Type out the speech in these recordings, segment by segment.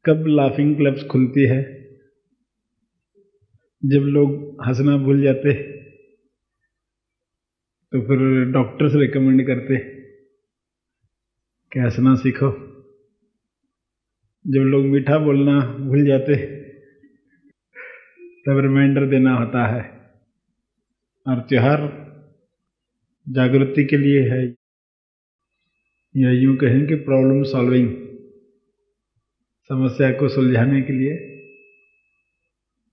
कब laughing clubs खुलती है? जब लोग हंसना भूल जाते तो फिर डॉक्टर्स रिकमेंड करते कि हंसना सीखो। जब लोग मीठा बोलना भूल जाते तब रिमाइंडर देना होता है। और त्योहार जागृति के लिए है, या यूं कहें कि प्रॉब्लम सॉल्विंग, समस्या को सुलझाने के लिए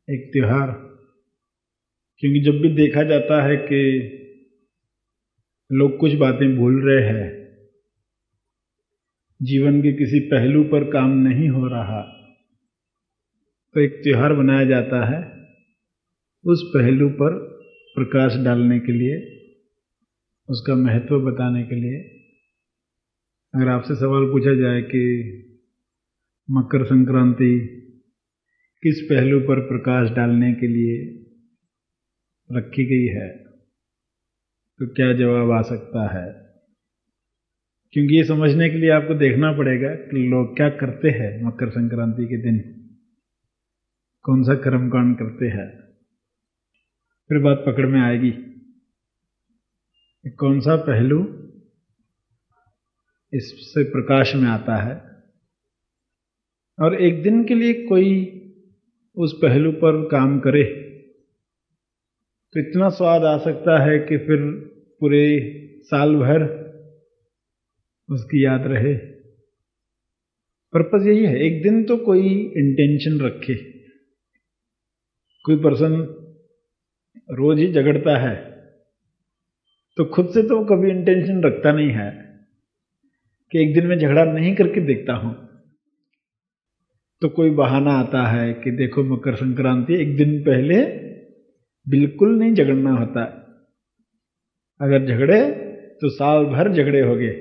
एक त्योहार। क्योंकि जब भी देखा जाता है कि लोग कुछ बातें भूल रहे हैं, जीवन के किसी पहलू पर काम नहीं हो रहा, तो एक त्योहार बनाया जाता है उस पहलू पर प्रकाश डालने के लिए, उसका महत्व बताने के लिए। अगर आपसे सवाल पूछा जाए कि मकर संक्रांति किस पहलू पर प्रकाश डालने के लिए रखी गई है, तो क्या जवाब आ सकता है? क्योंकि ये समझने के लिए आपको देखना पड़ेगा कि लोग क्या करते हैं मकर संक्रांति के दिन, कौन सा कर्मकांड करते हैं, फिर बात पकड़ में आएगी कौन सा पहलू इससे प्रकाश में आता है। और एक दिन के लिए कोई उस पहलू पर काम करे तो इतना स्वाद आ सकता है कि फिर पूरे साल भर उसकी याद रहे। पर्पस यही है, एक दिन तो कोई इंटेंशन रखे। कोई पर्सन रोज ही झगड़ता है तो खुद से तो कभी इंटेंशन रखता नहीं है कि एक दिन में झगड़ा नहीं करके देखता हूं। तो कोई बहाना आता है कि देखो मकर संक्रांति, एक दिन पहले बिल्कुल नहीं झगड़ना होता, अगर झगड़े तो साल भर झगड़े हो गए,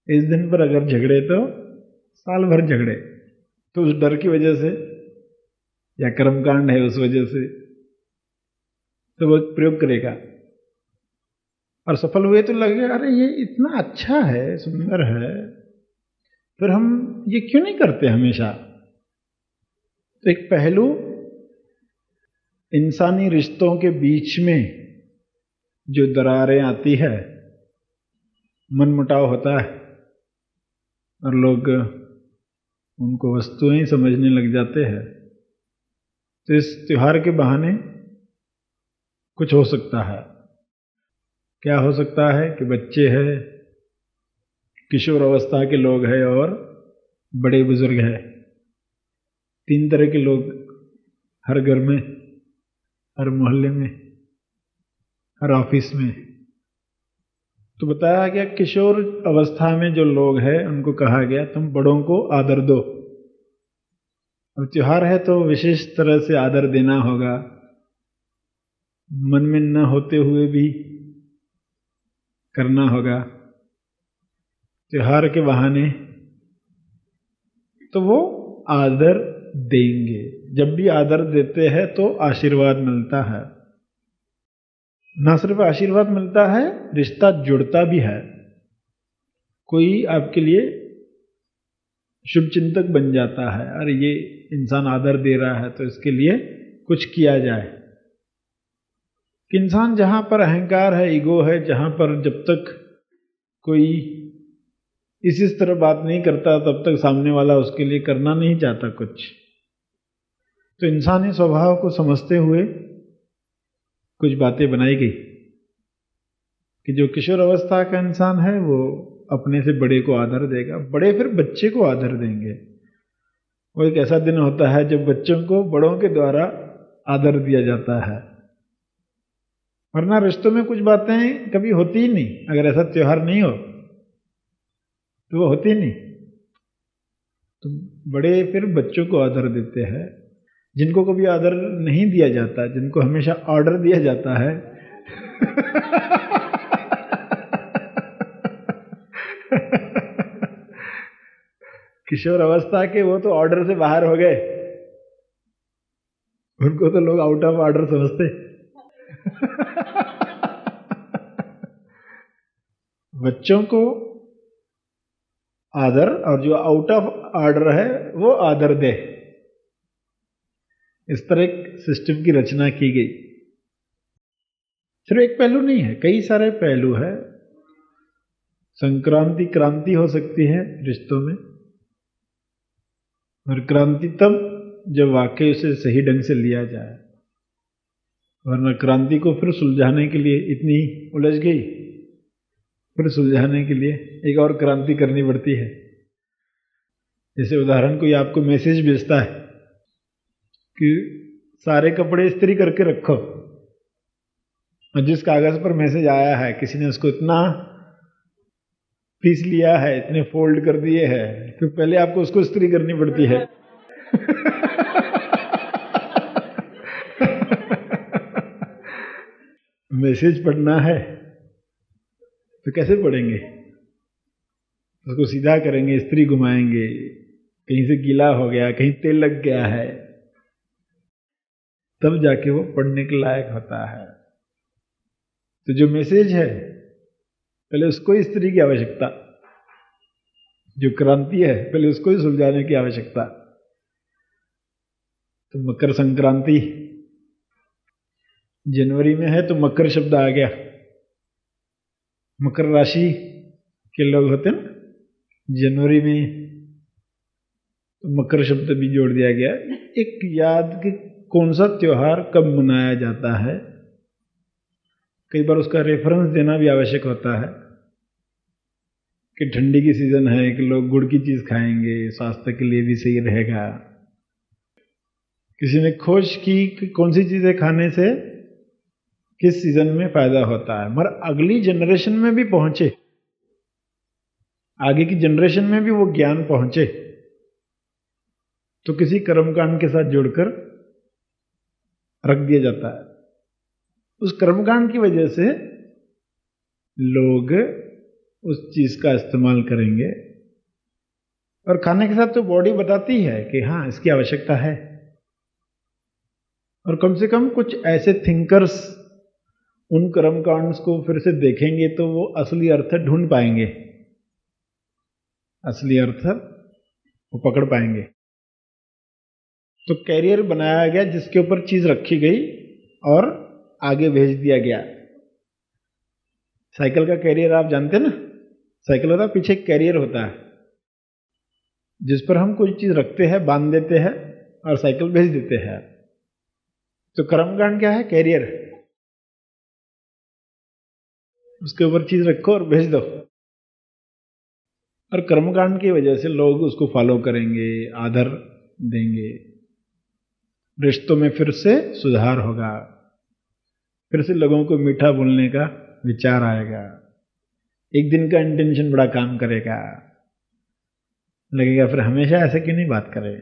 इस दिन पर अगर झगड़े तो साल भर झगड़े। तो उस डर की वजह से या कर्मकांड है उस वजह से तो वो प्रयोग करेगा, और सफल हुए तो लगेगा अरे ये इतना अच्छा है, सुंदर है, फिर हम ये क्यों नहीं करते हमेशा। तो एक पहलू इंसानी रिश्तों के बीच में जो दरारें आती है, मनमुटाव होता है और लोग उनको वस्तुएं समझने लग जाते हैं, तो इस त्योहार के बहाने कुछ हो सकता है। क्या हो सकता है कि बच्चे हैं, किशोर अवस्था के लोग हैं और बड़े बुजुर्ग हैं, तीन तरह के लोग हर घर में, हर मोहल्ले में, हर ऑफिस में। तो बताया गया किशोर अवस्था में जो लोग हैं उनको कहा गया तुम बड़ों को आदर दो। अब त्योहार है तो विशेष तरह से आदर देना होगा, मन में न होते हुए भी करना होगा त्योहार के बहाने, तो वो आदर देंगे। जब भी आदर देते हैं तो आशीर्वाद मिलता है, न सिर्फ आशीर्वाद मिलता है, रिश्ता जुड़ता भी है। कोई आपके लिए शुभचिंतक बन जाता है, अरे ये इंसान आदर दे रहा है तो इसके लिए कुछ किया जाए। कि इंसान जहां पर अहंकार है, ईगो है, जहां पर जब तक कोई इस तरह बात नहीं करता तब तक सामने वाला उसके लिए करना नहीं चाहता कुछ। तो इंसानी स्वभाव को समझते हुए कुछ बातें बनाई गई कि जो किशोर अवस्था का इंसान है वो अपने से बड़े को आदर देगा, बड़े फिर बच्चे को आदर देंगे। वो एक ऐसा दिन होता है जब बच्चों को बड़ों के द्वारा आदर दिया जाता है, वरना रिश्तों में कुछ बातें कभी होती ही नहीं। अगर ऐसा त्योहार नहीं हो तो वो होती नहीं। तो बड़े फिर बच्चों को आदर देते हैं, जिनको कभी आदर नहीं दिया जाता, जिनको हमेशा ऑर्डर दिया जाता है किशोर अवस्था के वो तो ऑर्डर से बाहर हो गए, उनको तो लोग आउट ऑफ ऑर्डर समझते बच्चों को आदर, और जो आउट ऑफ ऑर्डर है वो आदर दे। इस तरह एक सिस्टम की रचना की गई। सिर्फ एक पहलू नहीं है, कई सारे पहलू है। संक्रांति क्रांति हो सकती है रिश्तों में, और क्रांति तब जब वाकई उसे सही ढंग से लिया जाए, वरना क्रांति को फिर सुलझाने के लिए इतनी उलझ गई, फिर सुलझाने के लिए एक और क्रांति करनी पड़ती है। जैसे उदाहरण, कोई आपको मैसेज भेजता है कि सारे कपड़े इस्त्री करके रखो, और जिस कागज पर मैसेज आया है किसी ने उसको इतना पीस लिया है, इतने फोल्ड कर दिए हैं कि पहले आपको उसको इस्त्री करनी पड़ती है। मैसेज पढ़ना है तो कैसे पढ़ेंगे? उसको सीधा करेंगे, इस्त्री घुमाएंगे, कहीं से गीला हो गया, कहीं तेल लग गया है, तब जाके वो पढ़ने के लायक होता है। तो जो मैसेज है पहले उसको इस्त्री की आवश्यकता, जो क्रांति है पहले उसको ही सुलझाने की आवश्यकता। तो मकर संक्रांति जनवरी में है तो मकर शब्द आ गया। मकर राशि के लोग होते हैं जनवरी में, तो मकर शब्द भी जोड़ दिया गया। एक याद कि कौन सा त्योहार कब मनाया जाता है, कई बार उसका रेफरेंस देना भी आवश्यक होता है कि ठंडी की सीजन है कि लोग गुड़ की चीज खाएंगे, स्वास्थ्य के लिए भी सही रहेगा। किसी ने खोज की कि कौन सी चीजें खाने से किस सीजन में फायदा होता है, मगर अगली जनरेशन में भी पहुंचे, आगे की जनरेशन में भी वो ज्ञान पहुंचे, तो किसी कर्मकांड के साथ जोड़कर रख दिया जाता है। उस कर्मकांड की वजह से लोग उस चीज का इस्तेमाल करेंगे, और खाने के साथ तो बॉडी बताती है कि हाँ इसकी आवश्यकता है। और कम से कम कुछ ऐसे थिंकर्स उन कर्मकांड्स को फिर से देखेंगे तो वो असली अर्थ ढूंढ पाएंगे, असली अर्थ वो पकड़ पाएंगे। तो कैरियर बनाया गया जिसके ऊपर चीज रखी गई और आगे भेज दिया गया। साइकिल का कैरियर आप जानते हैं ना, साइकिल होता है, पीछे एक कैरियर होता है जिस पर हम कोई चीज रखते हैं, बांध देते हैं और साइकिल भेज देते हैं। तो कर्मकांड क्या है? कैरियर। उसके ऊपर चीज रखो और भेज दो, और कर्मकांड की वजह से लोग उसको फॉलो करेंगे, आदर देंगे, रिश्तों में फिर से सुधार होगा, फिर से लोगों को मीठा बोलने का विचार आएगा, एक दिन का इंटेंशन बड़ा काम करेगा, लगेगा फिर हमेशा ऐसे क्यों नहीं बात करें।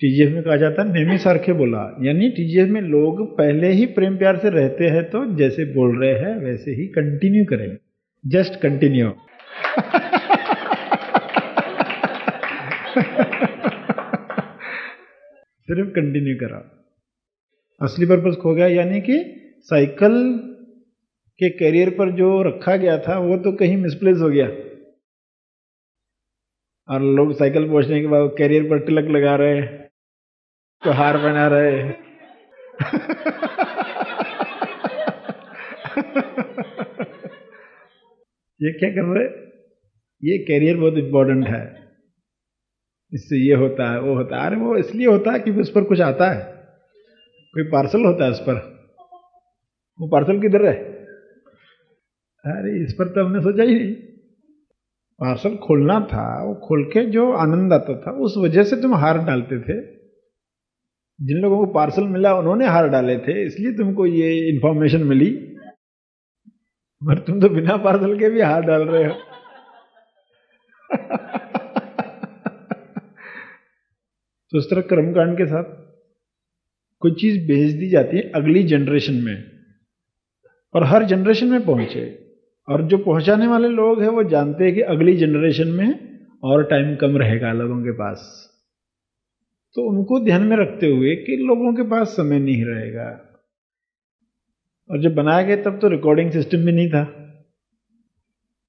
टीजीएफ में कहा जाता है नेमी सारखे बोला, यानी टीजीएफ में लोग पहले ही प्रेम प्यार से रहते हैं तो जैसे बोल रहे हैं वैसे ही कंटिन्यू करें, जस्ट कंटिन्यू। सिर्फ कंटिन्यू करो। असली पर्पस खो गया, यानी कि साइकिल के कैरियर पर जो रखा गया था वो तो कहीं मिसप्लेस हो गया, और लोग साइकिल पहुंचने के बाद कैरियर पर तिलक लगा रहे, तो हार बना रहे। ये क्या कर रहे? ये कैरियर बहुत इंपॉर्टेंट है, इससे ये होता है वो होता है। अरे वो इसलिए होता है क्योंकि उस पर कुछ आता है, कोई पार्सल होता है उस पर। वो पार्सल किधर है? अरे इस पर तो हमने सोचा ही नहीं। पार्सल खोलना था, वो खोल के जो आनंद आता था उस वजह से तुम हार डालते थे। जिन लोगों को पार्सल मिला उन्होंने हार डाले थे, इसलिए तुमको ये इंफॉर्मेशन मिली, मगर तुम तो बिना पार्सल के भी हार डाल रहे हो। तो इस तरह कर्मकांड के साथ कोई चीज भेज दी जाती है अगली जनरेशन में, और हर जनरेशन में पहुंचे, और जो पहुंचाने वाले लोग हैं वो जानते हैं कि अगली जनरेशन में और टाइम कम रहेगा लोगों के पास, तो उनको ध्यान में रखते हुए कि लोगों के पास समय नहीं रहेगा। और जब बनाया गया तब तो रिकॉर्डिंग सिस्टम भी नहीं था,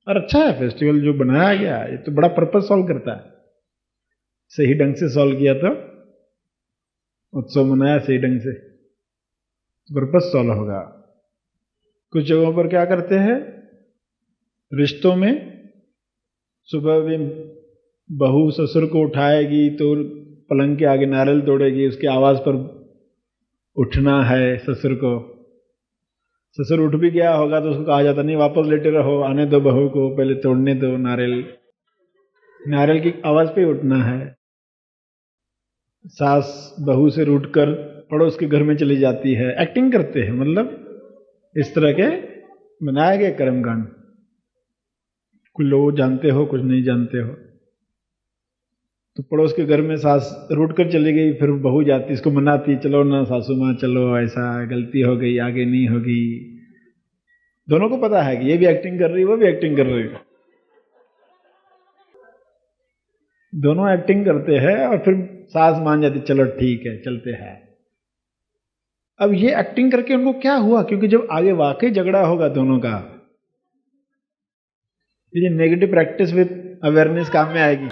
और अच्छा है फेस्टिवल जो बनाया गया, ये तो बड़ा पर्पस सॉल्व करता है। सही ढंग से सॉल्व किया तो उत्सव मनाया सही ढंग से, पर्पस सॉल्व होगा। कुछ जगहों पर क्या करते हैं, रिश्तों में सुबह में बहू ससुर को उठाएगी तो पलंग के आगे नारियल तोड़ेगी, उसकी आवाज पर उठना है ससुर को। ससुर उठ भी गया होगा तो उसको कहा जाता नहीं वापस लेटे रहो, आने दो बहू को, पहले तोड़ने दो नारियल, नारियल की आवाज पे उठना है। सास बहू से रूठकर पड़ोस के घर में चली जाती है, एक्टिंग करते हैं, मतलब इस तरह के बनाए गए कर्मकांड। कुछ लोग जानते हो, कुछ नहीं जानते हो। तो पड़ोस के घर में सास रूठ कर चली गई, फिर बहू जाती, इसको मनाती, चलो ना सासू माँ चलो, ऐसा गलती हो गई, आगे नहीं होगी। दोनों को पता है कि ये भी एक्टिंग कर रही है, वो भी एक्टिंग कर रही है, दोनों एक्टिंग करते हैं। और फिर सास मान जाती, चलो ठीक है चलते हैं। अब ये एक्टिंग करके उनको क्या हुआ, क्योंकि जब आगे वाकई झगड़ा होगा दोनों का, ये नेगेटिव प्रैक्टिस विद अवेयरनेस काम में आएगी।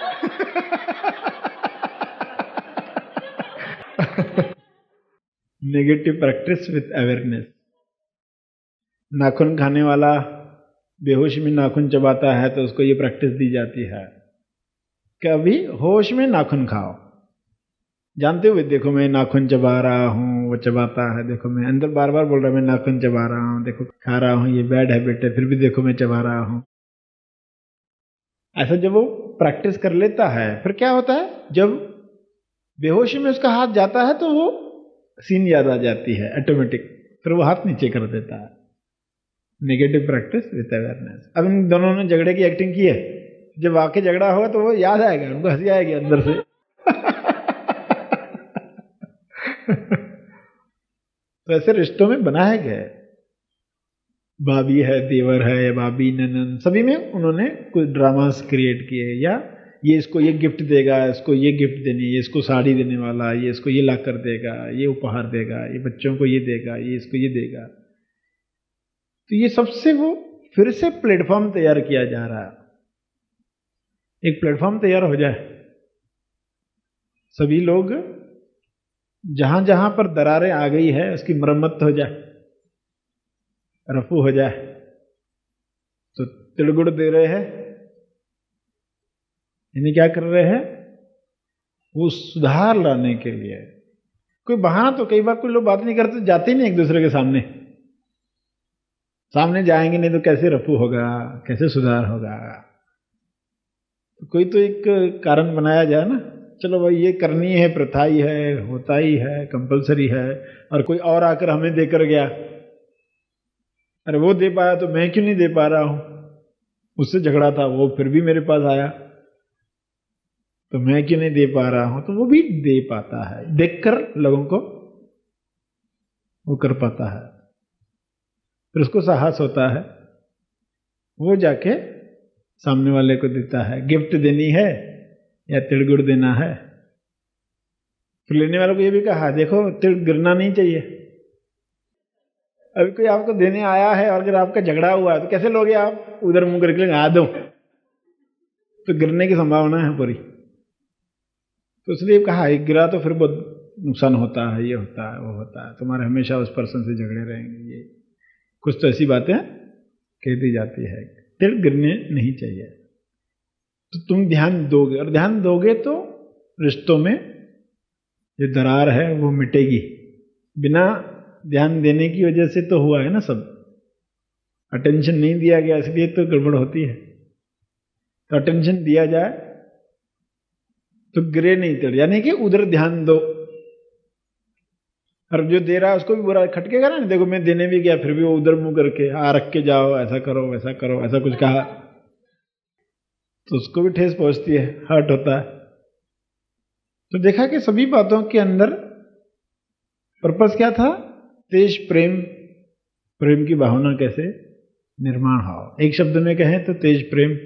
Negative practice with awareness. नाखून खाने वाला बेहोश में नाखून चबाता है तो उसको ये प्रैक्टिस दी जाती है कि अभी होश में नाखून खाओ, जानते हुए देखो मैं नाखून चबा रहा हूँ, वो चबाता है, देखो मैं अंदर बार बार बोल रहा हूँ मैं नाखून चबा रहा हूँ, देखो खा रहा हूँ, ये बैड हैबिट है, फिर भी देखो मैं चबा रहा हूँ। ऐसा जब वो प्रैक्टिस कर लेता है, फिर क्या होता है, जब बेहोशी में उसका हाथ जाता है तो वो सीन याद आ जाती है ऑटोमेटिक, फिर वो हाथ नीचे कर देता है। Negative practice with awareness. अब इन दोनों ने झगड़े की एक्टिंग की है, जब वाकई झगड़ा होगा तो वो याद आएगा, उनको हंसी आएगी अंदर से। तो ऐसे रिश्तों में बनाया गया है, भाभी है, देवर है, भाभी ननन, सभी में उन्होंने कुछ ड्रामास क्रिएट किए। या ये इसको ये गिफ्ट देगा, इसको ये गिफ्ट देनी, ये इसको साड़ी देने वाला, ये इसको ये ला कर देगा, ये उपहार देगा, ये बच्चों को ये देगा, ये इसको ये देगा। तो ये सबसे वो फिर से प्लेटफॉर्म तैयार किया जा रहा है, एक प्लेटफॉर्म तैयार हो जाए, सभी लोग जहां जहां पर दरारें आ गई है उसकी मरम्मत हो जाए, रफू हो जाए। तो तिलगुड़ दे रहे हैं, यानी क्या कर रहे हैं, वो सुधार लाने के लिए। कोई बहाना, तो कई बार कोई लोग बात नहीं करते, जाते ही नहीं एक दूसरे के सामने, सामने जाएंगे नहीं तो कैसे रफू होगा, कैसे सुधार होगा। तो कोई तो एक कारण बनाया जाए ना, चलो भाई ये करनी है, प्रथा ही है, होता ही है, कंपलसरी है। और कोई और आकर हमें देकर गया, अरे वो दे पाया तो मैं क्यों नहीं दे पा रहा हूं, उससे झगड़ा था, वो फिर भी मेरे पास आया तो मैं क्यों नहीं दे पा रहा हूं, तो वो भी दे पाता है, देखकर लोगों को वो कर पाता है, फिर उसको साहस होता है, वो जाके सामने वाले को देता है। गिफ्ट देनी है या तिलगुड़ देना है, फिर लेने वालों को ये भी कहा, देखो तिल गिरना नहीं चाहिए। अभी कोई आपको देने आया है और अगर आपका झगड़ा हुआ है तो कैसे लोगे आप, उधर मुंह करके आ दो, तो गिरने की संभावना है पूरी। तो इसलिए कहा एक गिरा तो फिर बहुत नुकसान होता है, ये होता है, वो होता है, तुम्हारे हमेशा उस पर्सन से झगड़े रहेंगे, ये कुछ तो ऐसी बातें कह दी जाती है। तिल गिरने नहीं चाहिए, तो तुम ध्यान दोगे, और ध्यान दोगे तो रिश्तों में जो दरार है वो मिटेगी। बिना ध्यान देने की वजह से तो हुआ है ना सब, अटेंशन नहीं दिया गया इसलिए तो गड़बड़ होती है। तो अटेंशन दिया जाए तो गिरे नहीं तिल, यानी कि उधर ध्यान दो। और जो दे रहा है उसको भी बुरा खटकेगा ना, देखो मैं देने भी गया फिर भी वो उधर मुंह करके रख के जाओ, ऐसा करो वैसा करो, ऐसा कुछ कहा तो उसको भी ठेस पहुंचती है, हर्ट होता है। तो देखा कि सभी बातों के अंदर पर्पस क्या था, तेज प्रेम, प्रेम की भावना कैसे निर्माण हो। एक शब्द में कहें तो तेज प्रेम,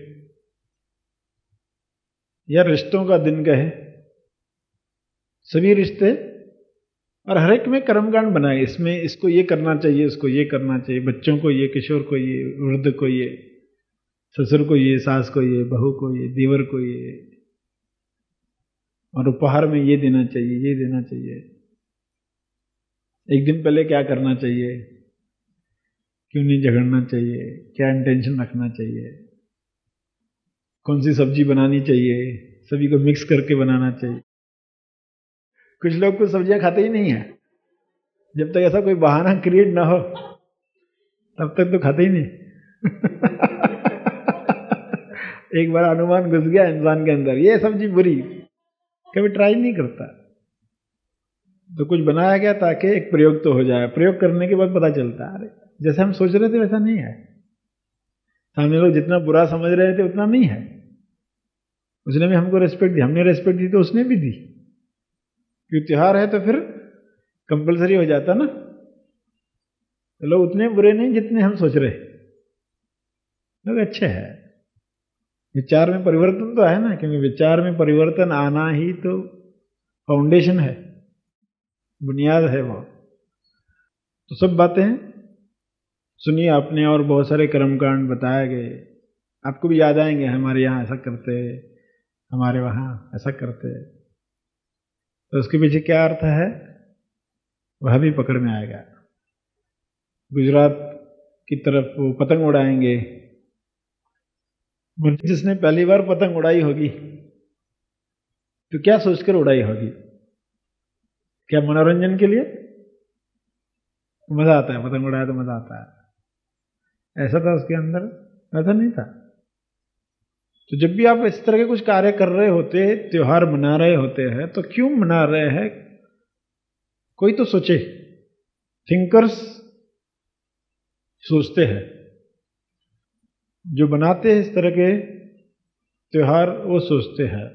या रिश्तों का दिन कहे, सभी रिश्ते, और हर एक में कर्मकांड बनाए, इसमें इसको ये करना चाहिए, इसको ये करना चाहिए, बच्चों को ये, किशोर को ये, वृद्ध को ये, ससुर को ये, सास को ये, बहू को ये, देवर को ये, और उपहार में ये देना चाहिए, ये देना चाहिए, एक दिन पहले क्या करना चाहिए, क्यों नहीं झगड़ना चाहिए, क्या इंटेंशन रखना चाहिए, कौन सी सब्जी बनानी चाहिए, सभी को मिक्स करके बनाना चाहिए। कुछ लोग कुछ सब्जियां खाते ही नहीं है, जब तक ऐसा कोई बहाना क्रिएट ना हो तब तक तो खाते ही नहीं। एक बार अनुमान घुस गया इंसान के अंदर, ये सब्जी बुरी, कभी ट्राई नहीं करता। तो कुछ बनाया गया ताकि एक प्रयोग तो हो जाए, प्रयोग करने के बाद पता चलता है अरे जैसे हम सोच रहे थे वैसा नहीं है, सामने लोग जितना बुरा समझ रहे थे उतना नहीं है। उसने भी हमको रेस्पेक्ट दी, हमने रेस्पेक्ट दी तो उसने भी दी, क्योंकि त्योहार है तो फिर कंपलसरी हो जाता ना। तो लोग उतने बुरे नहीं जितने हम सोच रहे, लोग अच्छे हैं। विचार में परिवर्तन तो है ना, क्योंकि विचार में परिवर्तन आना ही तो फाउंडेशन है, बुनियाद है वो। तो सब बातें सुनिए आपने, और बहुत सारे कर्मकांड बताए गए, आपको भी याद आएंगे, हमारे यहाँ ऐसा करते, हमारे वहाँ ऐसा करते। तो उसके पीछे क्या अर्थ है वह भी पकड़ में आएगा। गुजरात की तरफ वो पतंग उड़ाएंगे, जिसने पहली बार पतंग उड़ाई होगी तो क्या सोचकर उड़ाई होगी? क्या मनोरंजन के लिए? मजा आता है, पतंग उड़ाया तो मजा आता है, ऐसा था उसके अंदर? ऐसा नहीं था। तो जब भी आप इस तरह के कुछ कार्य कर रहे होते, त्योहार मना रहे होते हैं, तो क्यों मना रहे हैं? कोई तो सोचे। थिंकर्स सोचते हैं, जो बनाते हैं इस तरह के त्योहार वो सोचते हैं,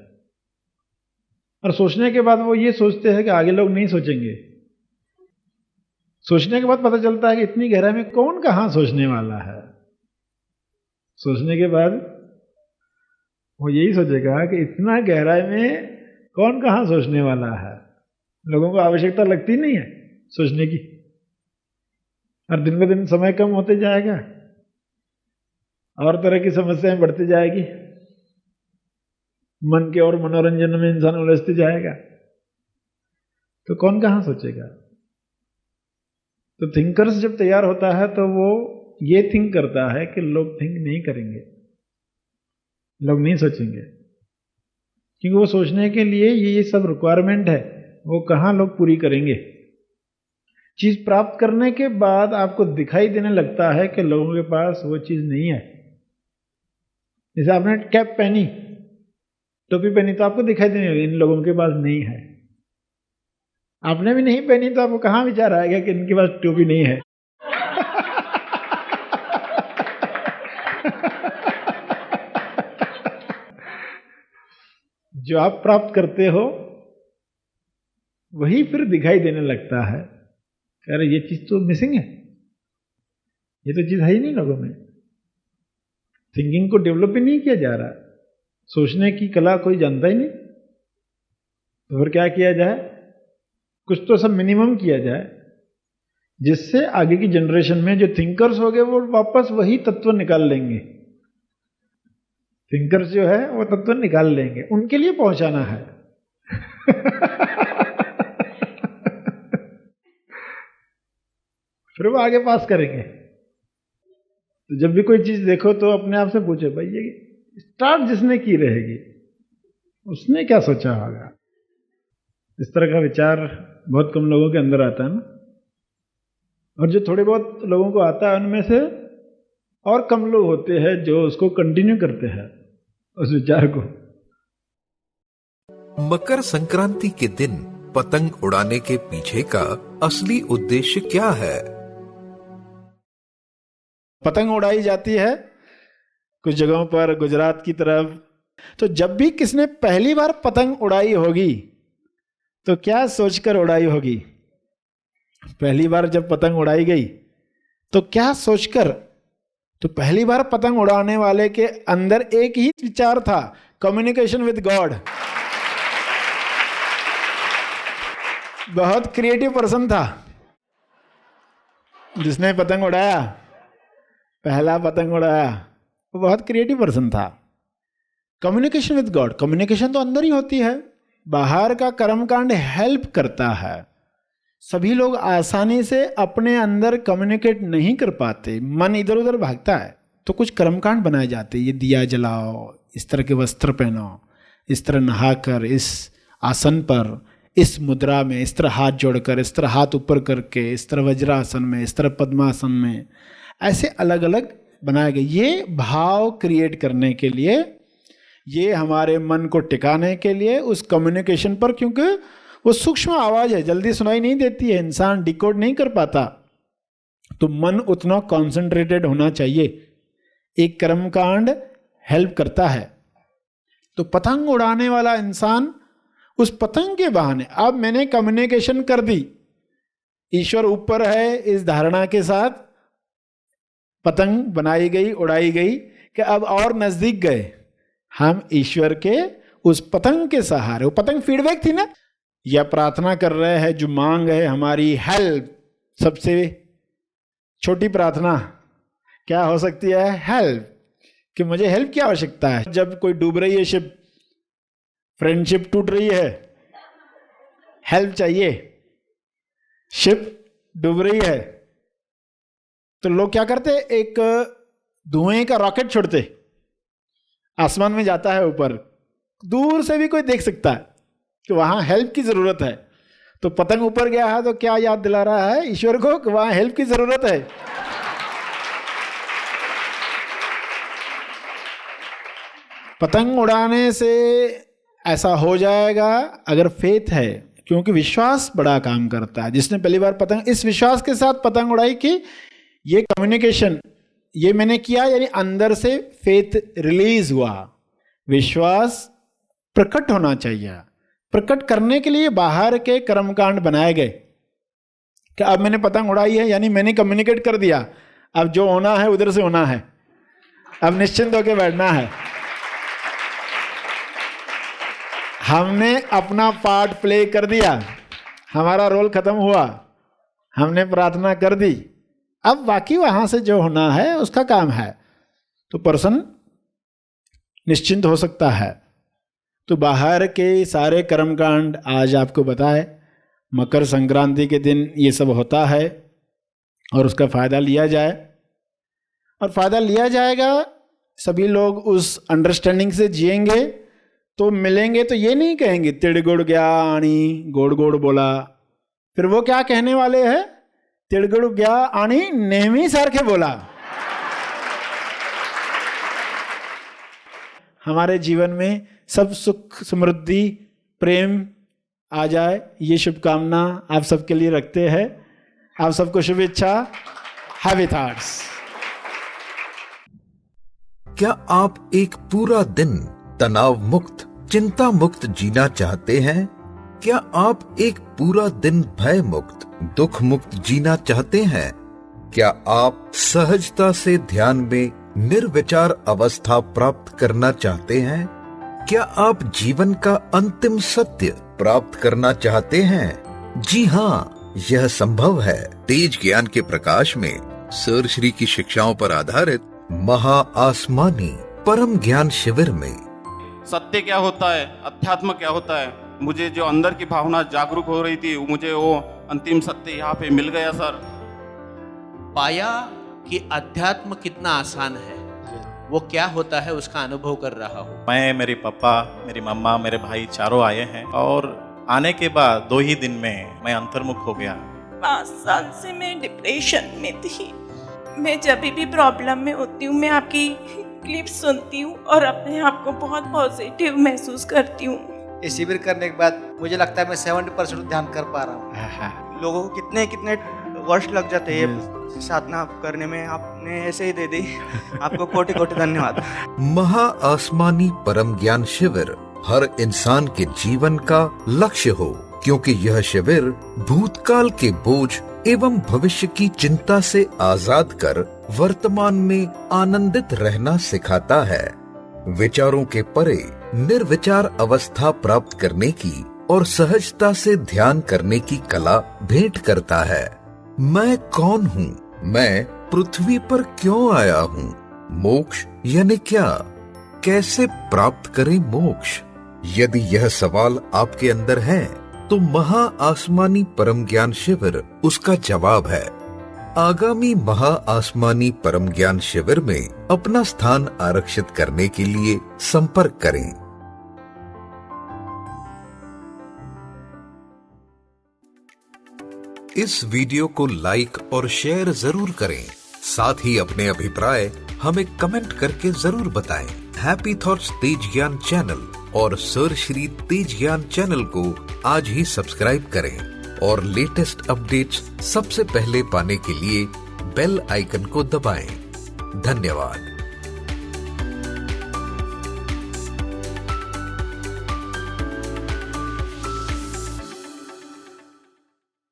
और सोचने के बाद वो ये सोचते हैं कि आगे लोग नहीं सोचेंगे। सोचने के बाद पता चलता है कि इतनी गहराई में कौन कहां सोचने वाला है। सोचने के बाद वो यही सोचेगा कि इतना गहराई में कौन कहां सोचने वाला है। लोगों को आवश्यकता लगती नहीं है सोचने की, और दिन ब दिन समय कम होते जाएगा और तरह की समस्याएं बढ़ती जाएगी, मन के और मनोरंजन में इंसान उलझते जाएगा, तो कौन कहां सोचेगा? तो थिंकर्स जब तैयार होता है तो वो ये थिंक करता है कि लोग थिंक नहीं करेंगे, लोग नहीं सोचेंगे, क्योंकि वो सोचने के लिए ये सब रिक्वायरमेंट है, वो कहां लोग पूरी करेंगे। चीज प्राप्त करने के बाद आपको दिखाई देने लगता है कि लोगों के पास वो चीज नहीं है। जैसे आपने कैप पहनी, टोपी पहनी, तो आपको दिखाई देने लगी इन लोगों के पास नहीं है। आपने भी नहीं पहनी तो आपको कहां विचार आएगा कि इनके पास टोपी नहीं है? जो आप प्राप्त करते हो वही फिर दिखाई देने लगता है, अरे ये चीज तो मिसिंग है, ये तो चीज है ही नहीं लोगों में। थिंकिंग को डेवलप ही नहीं किया जा रहा, सोचने की कला कोई जानता ही नहीं। तो फिर क्या किया जाए? कुछ तो सब मिनिमम किया जाए, जिससे आगे की जनरेशन में जो थिंकर्स हो गए वो वापस वही तत्व निकाल लेंगे। थिंकर्स जो है वो तत्व निकाल लेंगे, उनके लिए पहुंचाना है। फिर वो आगे पास करेंगे। तो जब भी कोई चीज देखो तो अपने आप से पूछो, भाई ये स्टार्ट जिसने की रहेगी उसने क्या सोचा होगा? इस तरह का विचार बहुत कम लोगों के अंदर आता है ना, और जो थोड़े बहुत लोगों को आता है उनमें से और कम लोग होते हैं जो उसको कंटिन्यू करते हैं, उस विचार को। मकर संक्रांति के दिन पतंग उड़ाने के पीछे का असली उद्देश्य क्या है? पतंग उड़ाई जाती है कुछ जगहों पर, गुजरात की तरफ। तो जब भी किसने पहली बार पतंग उड़ाई होगी तो क्या सोचकर उड़ाई होगी? पहली बार जब पतंग उड़ाई गई तो क्या सोचकर? तो पहली बार पतंग उड़ाने वाले के अंदर एक ही विचार था, कम्युनिकेशन विद गॉड। बहुत क्रिएटिव पर्सन था जिसने पतंग उड़ाया, पहला पतंग उड़ाया, वो बहुत क्रिएटिव पर्सन था। कम्युनिकेशन विद गॉड, कम्युनिकेशन तो अंदर ही होती है, बाहर का कर्मकांड हेल्प करता है। सभी लोग आसानी से अपने अंदर कम्युनिकेट नहीं कर पाते, मन इधर उधर भागता है, तो कुछ कर्मकांड बनाए जाते हैं। ये दिया जलाओ, इस तरह के वस्त्र पहनो, इस तरह नहाकर, इस आसन पर, इस मुद्रा में, इस तरह हाथ जोड़कर, इस तरह हाथ ऊपर करके, इस तरह वज्रासन में, इस तरह पद्मासन में, ऐसे अलग अलग बनाए गए। ये भाव क्रिएट करने के लिए, ये हमारे मन को टिकाने के लिए, उस कम्युनिकेशन पर, क्योंकि वो सूक्ष्म आवाज़ है, जल्दी सुनाई नहीं देती है, इंसान डिकोड नहीं कर पाता, तो मन उतना कॉन्सेंट्रेटेड होना चाहिए। एक कर्मकांड हेल्प करता है। तो पतंग उड़ाने वाला इंसान उस पतंग के बहाने, अब मैंने कम्युनिकेशन कर दी, ईश्वर ऊपर है इस धारणा के साथ, पतंग बनाई गई, उड़ाई गई, कि अब और नजदीक गए हम ईश्वर के उस पतंग के सहारे। वो पतंग फीडबैक थी ना, या प्रार्थना कर रहे हैं, जो मांग है हमारी हेल्प, सबसे छोटी प्रार्थना क्या हो सकती है? हेल्प, कि मुझे हेल्प की आवश्यकता है। जब कोई डूब रही है शिप, फ्रेंडशिप टूट रही है, हेल्प चाहिए, शिप डूब रही है, तो लोग क्या करते? एक धुएं का रॉकेट छोड़ते, आसमान में जाता है ऊपर, दूर से भी कोई देख सकता है कि वहां हेल्प की जरूरत है। तो पतंग ऊपर गया है तो क्या याद दिला रहा है ईश्वर को कि वहां हेल्प की जरूरत है। पतंग उड़ाने से ऐसा हो जाएगा अगर फेथ है, क्योंकि विश्वास बड़ा काम करता है। जिसने पहली बार पतंग, इस विश्वास के साथ पतंग उड़ाई कि ये कम्युनिकेशन, ये मैंने किया, यानी अंदर से फेथ रिलीज हुआ, विश्वास प्रकट होना चाहिए। प्रकट करने के लिए बाहर के कर्मकांड बनाए गए कि अब मैंने पतंग उड़ाई है, यानी मैंने कम्युनिकेट कर दिया, अब जो होना है उधर से होना है, अब निश्चिंत होकर बैठना है। हमने अपना पार्ट प्ले कर दिया, हमारा रोल खत्म हुआ, हमने प्रार्थना कर दी, अब बाकी वहां से जो होना है उसका काम है, तो पर्सन निश्चिंत हो सकता है। तो बाहर के सारे कर्मकांड आज आपको बताए, मकर संक्रांति के दिन ये सब होता है और उसका फायदा लिया जाए, और फायदा लिया जाएगा। सभी लोग उस अंडरस्टैंडिंग से जिएंगे तो मिलेंगे तो ये नहीं कहेंगे तिड़गुड़ गया आणी गोड़ गोड़ बोला, फिर वो क्या कहने वाले हैं? तिड़गुड़ गया आणी नेमी सारखे बोला। हमारे जीवन में सब सुख समृद्धि प्रेम आ जाए, ये शुभकामना आप सबके लिए रखते हैं। आप सबको शुभेच्छा, हैप्पी थॉट्स। क्या आप एक पूरा दिन तनाव मुक्त, चिंता मुक्त जीना चाहते हैं? क्या आप एक पूरा दिन भय मुक्त, दुख मुक्त जीना चाहते हैं? क्या आप सहजता से ध्यान में निर्विचार अवस्था प्राप्त करना चाहते हैं? क्या आप जीवन का अंतिम सत्य प्राप्त करना चाहते हैं? जी हाँ, यह संभव है। तेज ज्ञान के प्रकाश में सर श्री की शिक्षाओं पर आधारित महा आसमानी परम ज्ञान शिविर में सत्य क्या होता है, अध्यात्म क्या होता है, मुझे जो अंदर की भावना जागरूक हो रही थी, मुझे वो अंतिम सत्य यहाँ पे मिल गया सर। पाया कि अध्यात्म कितना आसान है, वो क्या होता है उसका अनुभव कर रहा हूँ। मैं, मेरे पापा, मेरी मम्मा, मेरे भाई चारों आए हैं, और आने के बाद 2 ही दिन में मैं अंतर्मुख हो गया। 5 साल से मैं डिप्रेशन में थी। मैं जब भी प्रॉब्लम में होती हूँ, मैं आपकी क्लिप सुनती हूँ और अपने आप को बहुत पॉजिटिव महसूस करती हूँ। ये शिविर करने के बाद मुझे लगता है मैं 70% ध्यान कर पा रहा हूँ। लोगों को कितने कितने वर्ष लग जाते हैं ये साधना करने में, आपने ऐसे ही दे दी। आपको कोटि कोटि धन्यवाद। महा आसमानी परम ज्ञान शिविर हर इंसान के जीवन का लक्ष्य हो, क्योंकि यह शिविर भूतकाल के बोझ एवं भविष्य की चिंता से आजाद कर वर्तमान में आनंदित रहना सिखाता है। विचारों के परे निर्विचार अवस्था प्राप्त करने की और सहजता से ध्यान करने की कला भेंट करता है। मैं कौन हूँ? मैं पृथ्वी पर क्यों आया हूँ? मोक्ष यानी क्या? कैसे प्राप्त करें मोक्ष? यदि यह सवाल आपके अंदर है तो महा आसमानी परम ज्ञान शिविर उसका जवाब है। आगामी महा आसमानी परम ज्ञान शिविर में अपना स्थान आरक्षित करने के लिए संपर्क करें। इस वीडियो को लाइक और शेयर जरूर करें। साथ ही अपने अभिप्राय हमें कमेंट करके जरूर बताएं। हैप्पी थॉट्स तेज ज्ञान चैनल और सर श्री तेज ज्ञान चैनल को आज ही सब्सक्राइब करें और लेटेस्ट अपडेट्स सबसे पहले पाने के लिए बेल आइकन को दबाएं। धन्यवाद।